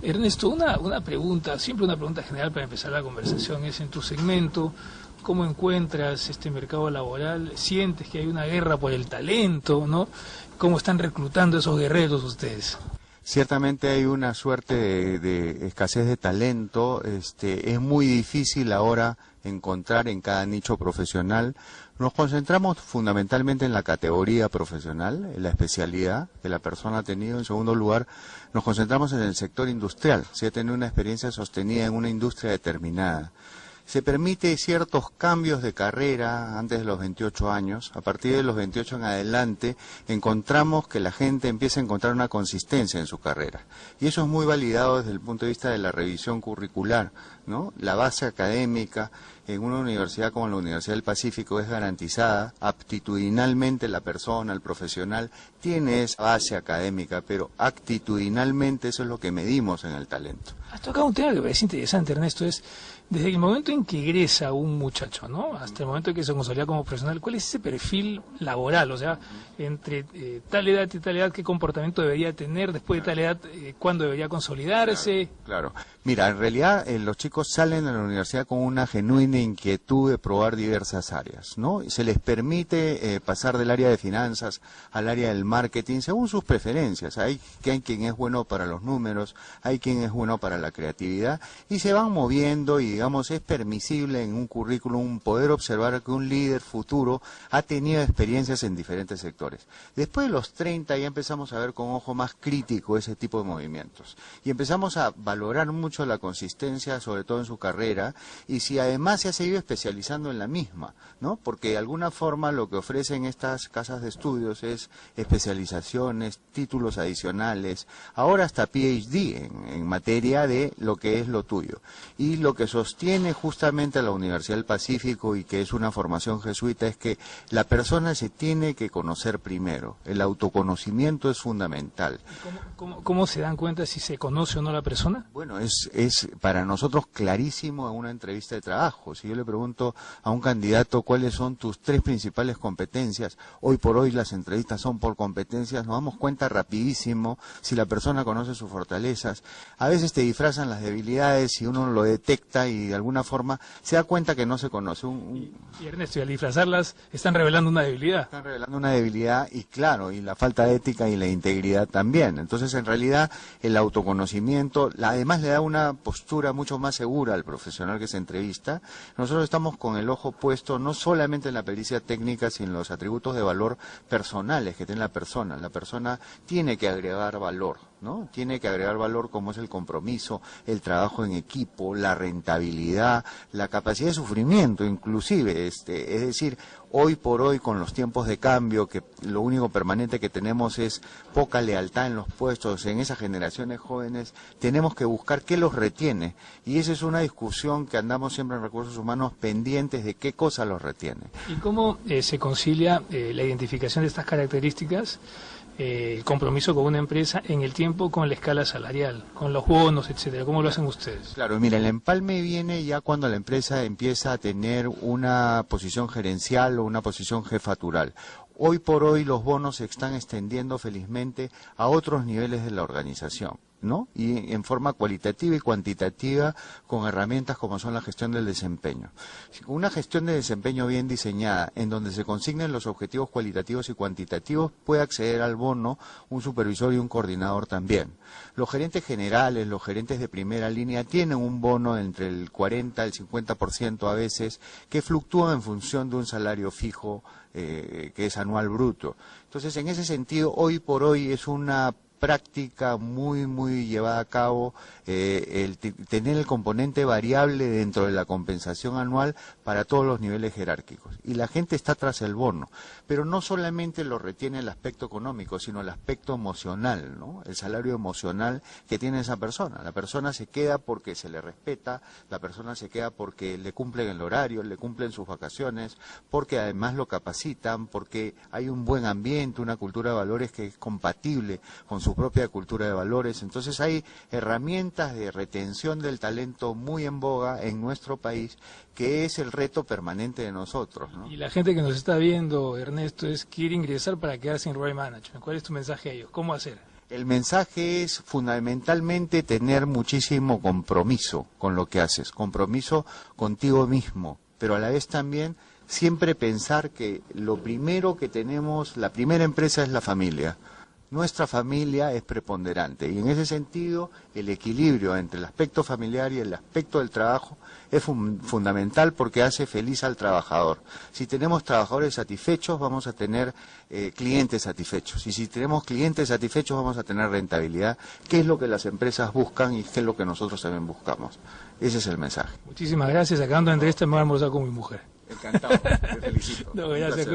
Ernesto, una pregunta, siempre una pregunta general para empezar la conversación, es en tu segmento, ¿cómo encuentras este mercado laboral? ¿Sientes que hay una guerra por el talento, no? ¿Cómo están reclutando esos guerreros ustedes? Ciertamente hay una suerte de escasez de talento, es muy difícil ahora encontrar en cada nicho profesional. Nos concentramos fundamentalmente en la categoría profesional, en la especialidad que la persona ha tenido. En segundo lugar, nos concentramos en el sector industrial, si ha tenido una experiencia sostenida en una industria determinada. Se permite ciertos cambios de carrera antes de los 28 años. A partir de los 28 en adelante encontramos que la gente empieza a encontrar una consistencia en su carrera. Y eso es muy validado desde el punto de vista de la revisión curricular, ¿no? La base académica en una universidad como la Universidad del Pacífico es garantizada. Aptitudinalmente la persona, el profesional, tiene esa base académica, pero actitudinalmente eso es lo que medimos en el talento. Has tocado un tema que me parece interesante, Ernesto, es desde el momento en que egresa un muchacho, ¿no? Hasta el momento en que se consolida como profesional, ¿cuál es ese perfil laboral? O sea, entre tal edad y tal edad, ¿qué comportamiento debería tener? Después de tal edad, ¿cuándo debería consolidarse? Claro. Mira, en realidad los chicos salen de la universidad con una genuina inquietud de probar diversas áreas, ¿no? Y se les permite pasar del área de finanzas al área del marketing según sus preferencias. Hay quien es bueno para los números, hay quien es bueno para la creatividad y se van moviendo y digamos es permisible en un currículum poder observar que un líder futuro ha tenido experiencias en diferentes sectores. Después de los 30 ya empezamos a ver con ojo más crítico ese tipo de movimientos y empezamos a valorar mucho la consistencia, sobre todo en su carrera, y si además se ha seguido especializando en la misma, ¿no? Porque de alguna forma lo que ofrecen estas casas de estudios es especializaciones, títulos adicionales, ahora hasta PhD en materia de lo que es lo tuyo. Y lo que sostiene justamente a la Universidad del Pacífico y que es una formación jesuita es que la persona se tiene que conocer primero, el autoconocimiento es fundamental. ¿Cómo se dan cuenta si se conoce o no la persona? Bueno, es para nosotros clarísimo en una entrevista de trabajo. Si yo le pregunto a un candidato cuáles son tus 3 principales competencias, hoy por hoy las entrevistas son por competencias, nos damos cuenta rapidísimo si la persona conoce sus fortalezas. A veces te disfrazan las debilidades y uno lo detecta y de alguna forma se da cuenta que no se conoce. Y Ernesto, y al disfrazarlas están revelando una debilidad. Están revelando una debilidad y claro, y la falta de ética y la integridad también. Entonces, en realidad, el autoconocimiento, además le da una postura mucho más segura al profesional que se entrevista. Nosotros estamos con el ojo puesto no solamente en la pericia técnica, sino en los atributos de valor personales que tiene la persona. La persona tiene que agregar valor, ¿no? Tiene que agregar valor como es el compromiso, el trabajo en equipo, la rentabilidad, la capacidad de sufrimiento inclusive, es decir, hoy por hoy con los tiempos de cambio, que lo único permanente que tenemos es poca lealtad en los puestos, en esas generaciones jóvenes, tenemos que buscar qué los retiene, y esa es una discusión que andamos siempre en recursos humanos pendientes de qué cosa los retiene. ¿Y cómo se concilia la identificación de estas características, el compromiso con una empresa en el tiempo con la escala salarial, con los bonos, etcétera? ¿Cómo lo hacen ustedes? Claro, mira, el empalme viene ya cuando la empresa empieza a tener una posición gerencial o una posición jefatural. Hoy por hoy los bonos se están extendiendo felizmente a otros niveles de la organización, ¿no? Y en forma cualitativa y cuantitativa con herramientas como son la gestión del desempeño. Una gestión de desempeño bien diseñada, en donde se consignen los objetivos cualitativos y cuantitativos, puede acceder al bono un supervisor y un coordinador también. Los gerentes generales, los gerentes de primera línea tienen un bono entre el 40 al 50% a veces, que fluctúa en función de un salario fijo que es anual bruto. Entonces, en ese sentido, hoy por hoy es una práctica muy llevada a cabo tener el componente variable dentro de la compensación anual para todos los niveles jerárquicos. Y la gente está tras el bono, pero no solamente lo retiene el aspecto económico, sino el aspecto emocional, ¿no? El salario emocional que tiene esa persona. La persona se queda porque se le respeta, la persona se queda porque le cumplen el horario, le cumplen sus vacaciones, porque además lo capacitan, porque hay un buen ambiente, una cultura de valores que es compatible con su propia cultura de valores. Entonces hay herramientas de retención del talento muy en boga en nuestro país, que es el reto permanente de nosotros, ¿no? Y la gente que nos está viendo, Ernesto, quiere ingresar para quedarse en Roy Management. ¿Cuál es tu mensaje a ellos? ¿Cómo hacer? El mensaje es fundamentalmente tener muchísimo compromiso con lo que haces, compromiso contigo mismo, pero a la vez también siempre pensar que lo primero que tenemos, la primera empresa es la familia. Nuestra familia es preponderante y en ese sentido el equilibrio entre el aspecto familiar y el aspecto del trabajo es fundamental porque hace feliz al trabajador. Si tenemos trabajadores satisfechos vamos a tener clientes satisfechos y si tenemos clientes satisfechos vamos a tener rentabilidad, que es lo que las empresas buscan y que es lo que nosotros también buscamos. Ese es el mensaje. Muchísimas gracias. Acabando la entrevista me voy a almorzar con mi mujer. Encantado, te felicito. No, gracias.